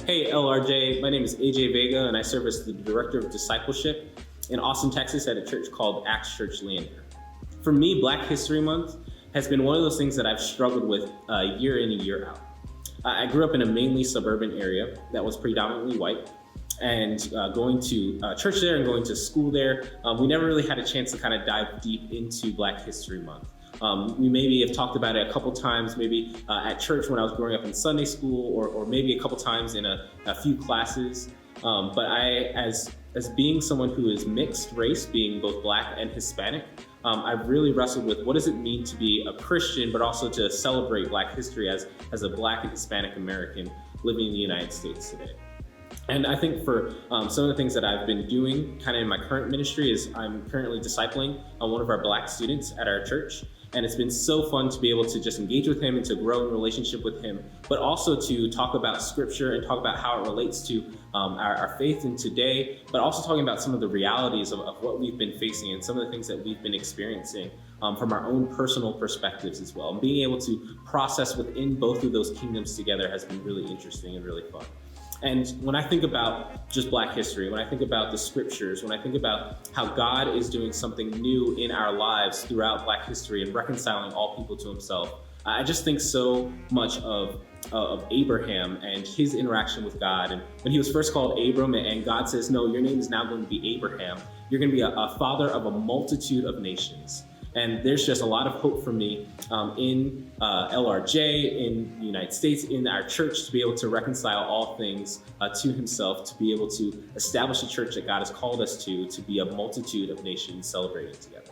Hey LRJ, my name is AJ Vega and I serve as the Director of Discipleship in Austin, Texas at a church called Acts Church Leander. For me, Black History Month has been one of those things that I've struggled with year in and year out. I grew up in a mainly suburban area that was predominantly white, and going to church there and going to school there, we never really had a chance to kind of dive deep into Black History Month. We maybe have talked about it a couple times, maybe at church when I was growing up in Sunday school, or maybe a couple times in a few classes. But I, as being someone who is mixed race, being both Black and Hispanic, I've really wrestled with what does it mean to be a Christian, but also to celebrate Black history as a Black and Hispanic American living in the United States today. And I think for some of the things that I've been doing kind of in my current ministry is I'm currently discipling one of our Black students at our church. And it's been so fun to be able to just engage with him and to grow in relationship with him, but also to talk about scripture and talk about how it relates to our faith in today, but also talking about some of the realities of what we've been facing and some of the things that we've been experiencing from our own personal perspectives as well. And being able to process within both of those kingdoms together has been really interesting and really fun. And when I think about just Black history, when I think about the scriptures, when I think about how God is doing something new in our lives throughout Black history and reconciling all people to himself, I just think so much of Abraham and his interaction with God. And when he was first called Abram and God says, no, your name is now going to be Abraham. You're going to be a father of a multitude of nations. And there's just a lot of hope for me in LRJ, in the United States, in our church, to be able to reconcile all things to himself, to be able to establish a church that God has called us to be a multitude of nations celebrating together.